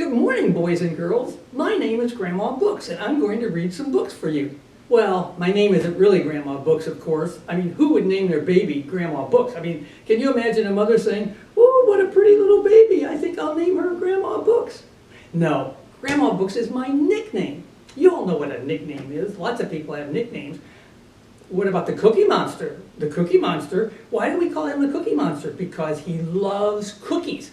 Good morning, boys and girls. My name is Grandma Books, and I'm going to read some books for you. Well, my name isn't really Grandma Books, of course. I mean, who would name their baby Grandma Books? I mean, can you imagine a mother saying, "Oh, what a pretty little baby. I think I'll name her Grandma Books." No, Grandma Books is my nickname. You all know what a nickname is. Lots of people have nicknames. What about the Cookie Monster? The Cookie Monster, why do we call him the Cookie Monster? Because he loves cookies,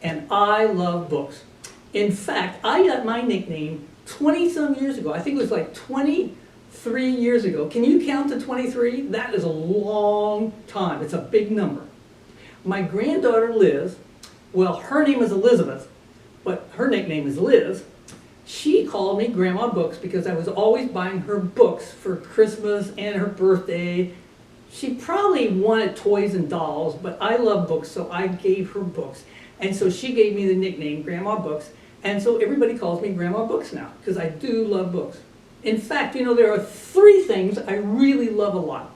and I love books. In fact, I got my nickname 20-some years ago. I think it was like 23 years ago. Can you count to 23? That is a long time. It's a big number. My granddaughter Liz, well, her name is Elizabeth, but her nickname is Liz. She called me Grandma Books because I was always buying her books for Christmas and her birthday. She probably wanted toys and dolls, but I love books, so I gave her books. And so she gave me the nickname Grandma Books. And so everybody calls me Grandma Books now, because I do love books. In fact, you know, there are 3 things I really love a lot.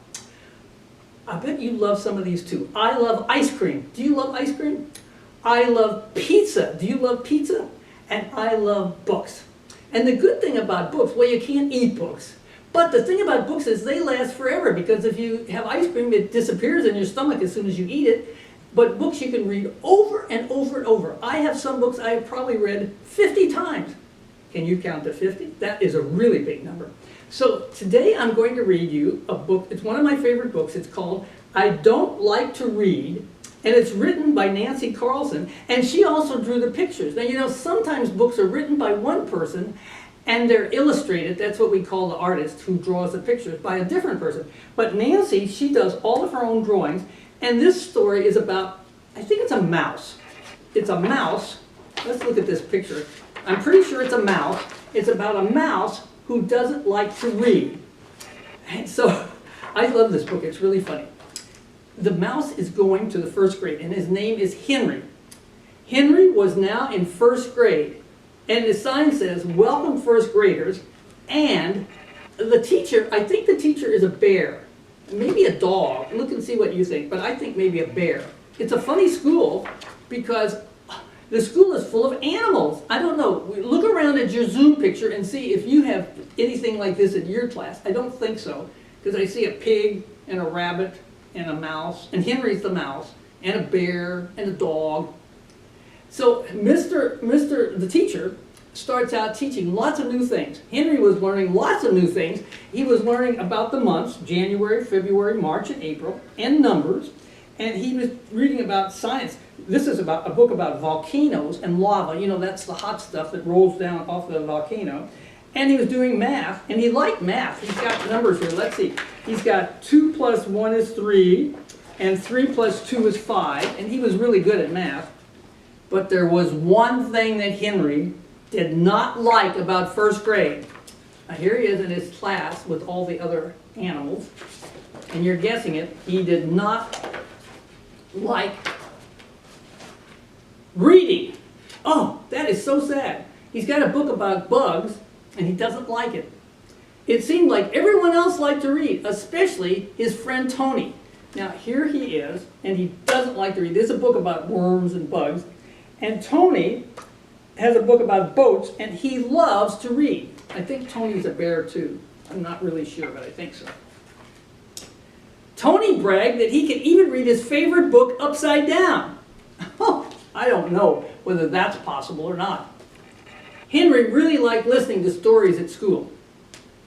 I bet you love some of these too. I love ice cream. Do you love ice cream? I love pizza. Do you love pizza? And I love books. And the good thing about books, well, you can't eat books. But the thing about books is they last forever, because if you have ice cream, it disappears in your stomach as soon as you eat it. But books you can read over and over and over. I have some books I have probably read 50 times. Can you count to 50? That is a really big number. So today I'm going to read you a book. It's one of my favorite books. It's called I Don't Like to Read. And it's written by Nancy Carlson. And she also drew the pictures. Now, you know, sometimes books are written by one person and they're illustrated. That's what we call the artist who draws the pictures, by a different person. But Nancy, she does all of her own drawings. And this story is about, I think it's a mouse. It's a mouse. Let's look at this picture. I'm pretty sure it's a mouse. It's about a mouse who doesn't like to read. And so I love this book. It's really funny. The mouse is going to the 1st grade, and his name is Henry. Henry was now in 1st grade, and the sign says, "Welcome 1st graders." And the teacher, I think the teacher is a bear. Maybe a dog. Look and see what you think, but I think maybe a bear. It's a funny school because the school is full of animals. I don't know. Look around at your Zoom picture and see if you have anything like this in your class. I don't think so, because I see a pig and a rabbit and a mouse, and Henry's the mouse, and a bear and a dog. So the teacher starts out teaching lots of new things. Henry was learning lots of new things. He was learning about the months, January, February, March, and April, and numbers. And he was reading about science. This is about a book about volcanoes and lava. You know, that's the hot stuff that rolls down off the volcano. And he was doing math, and he liked math. He's got numbers here. Let's see. He's got 2 + 1 is 3, and 3 + 2 is 5. And he was really good at math. But there was one thing that Henry did not like about 1st grade. Now here he is in his class with all the other animals, and you're guessing it, he did not like reading. Oh, that is so sad. He's got a book about bugs, and he doesn't like it. It seemed like everyone else liked to read, especially his friend Tony. Now here he is, and he doesn't like to read. This is a book about worms and bugs, and Tony has a book about boats, and he loves to read. I think Tony's a bear too. I'm not really sure, but I think so. Tony bragged that he could even read his favorite book upside down. I don't know whether that's possible or not. Henry really liked listening to stories at school.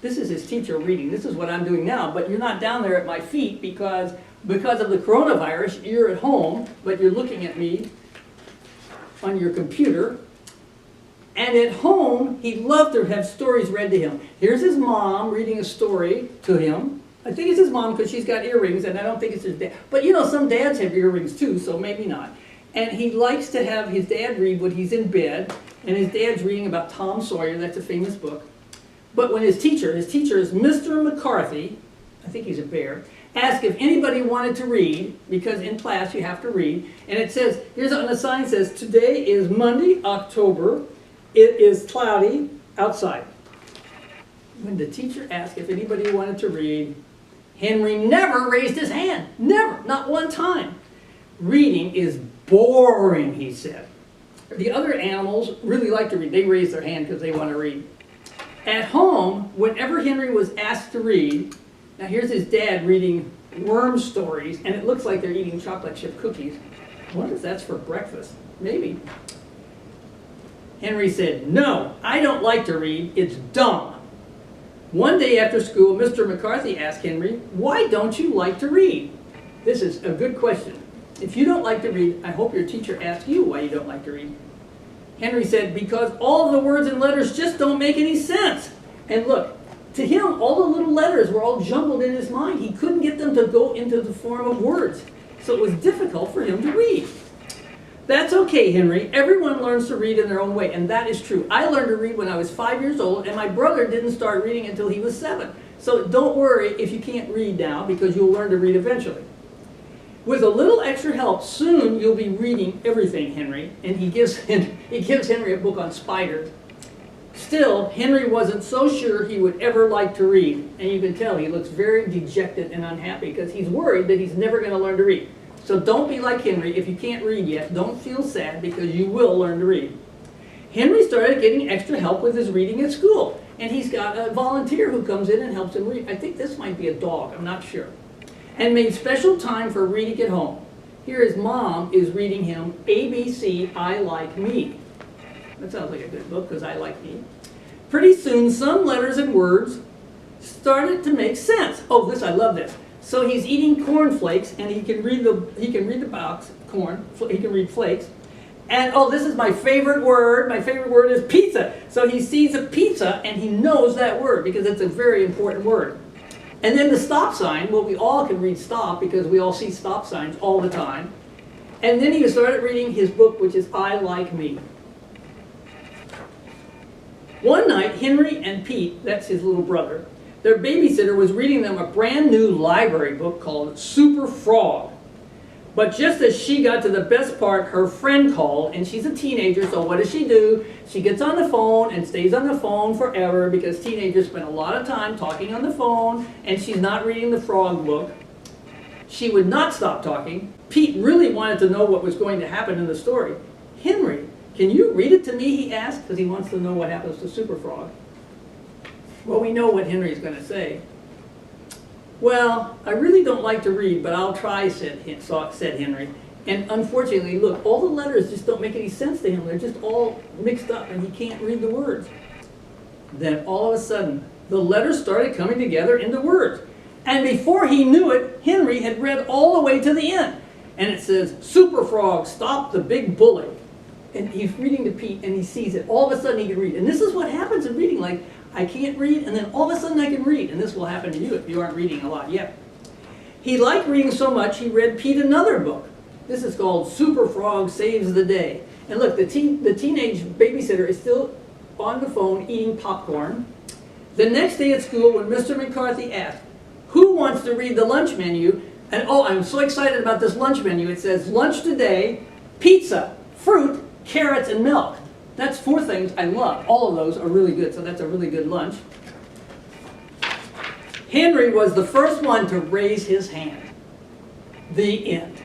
This is his teacher reading. This is what I'm doing now, but you're not down there at my feet because of the coronavirus, you're at home, but you're looking at me on your computer. And at home, he loved to have stories read to him. Here's his mom reading a story to him. I think it's his mom because she's got earrings, and I don't think it's his dad. But you know, some dads have earrings too, so maybe not. And he likes to have his dad read when he's in bed, and his dad's reading about Tom Sawyer. That's a famous book. But when his teacher is Mr. McCarthy, I think he's a bear, asked if anybody wanted to read, because in class you have to read, and it says, here's on the sign says, today is Monday, October. It is cloudy outside. When the teacher asked if anybody wanted to read, Henry never raised his hand. Never. Not one time. Reading is boring, he said. The other animals really like to read? They raise their hand because they want to read. At home, whenever Henry was asked to read, now here's his dad reading worm stories, and it looks like they're eating chocolate chip cookies. I wonder if that's for breakfast. Maybe. Henry said, "No, I don't like to read. It's dumb." One day after school, Mr. McCarthy asked Henry, "Why don't you like to read?" This is a good question. If you don't like to read, I hope your teacher asks you why you don't like to read. Henry said, "Because all of the words and letters just don't make any sense." And look, to him, all the little letters were all jumbled in his mind. He couldn't get them to go into the form of words. So it was difficult for him to read. That's okay, Henry. Everyone learns to read in their own way, and that is true. I learned to read when I was 5 years old, and my brother didn't start reading until he was 7. So don't worry if you can't read now, because you'll learn to read eventually. With a little extra help, soon you'll be reading everything, Henry. And he gives Henry a book on spiders. Still, Henry wasn't so sure he would ever like to read. And you can tell he looks very dejected and unhappy because he's worried that he's never going to learn to read. So don't be like Henry. If you can't read yet, don't feel sad because you will learn to read. Henry started getting extra help with his reading at school. And he's got a volunteer who comes in and helps him read. I think this might be a dog, I'm not sure. And made special time for reading at home. Here his mom is reading him ABC, I Like Me. That sounds like a good book because I like me. Pretty soon some letters and words started to make sense. Oh, I love this. So he's eating cornflakes, and he can read the box, corn, he can read flakes. And oh, this is my favorite word. My favorite word is pizza. So he sees a pizza, and he knows that word because it's a very important word. And then the stop sign, well, we all can read stop because we all see stop signs all the time. And then he started reading his book, which is I Like Me. One night, Henry and Pete, that's his little brother, their babysitter was reading them a brand new library book called Super Frog. But just as she got to the best part, her friend called, and she's a teenager, so what does she do? She gets on the phone and stays on the phone forever because teenagers spend a lot of time talking on the phone, and she's not reading the frog book. She would not stop talking. Pete really wanted to know what was going to happen in the story. "Henry, can you read it to me?" he asked, because he wants to know what happens to Super Frog. Well, we know what Henry's going to say. "Well, I really don't like to read, but I'll try," said Henry. And unfortunately, look, all the letters just don't make any sense to him. They're just all mixed up, and he can't read the words. Then all of a sudden, the letters started coming together into words. And before he knew it, Henry had read all the way to the end. And it says, "Super Frog, stop the big bully." And he's reading to Pete, and he sees it. All of a sudden, he can read. And this is what happens in reading. Like, I can't read, and then all of a sudden I can read. And this will happen to you if you aren't reading a lot yet. He liked reading so much, he read Pete another book. This is called Super Frog Saves the Day. And look, the teenage babysitter is still on the phone eating popcorn. The next day at school, when Mr. McCarthy asked, "Who wants to read the lunch menu?" And oh, I'm so excited about this lunch menu. It says, "Lunch today, pizza, fruit, carrots, and milk." That's 4 things I love. All of those are really good, so that's a really good lunch. Henry was the first one to raise his hand. The end.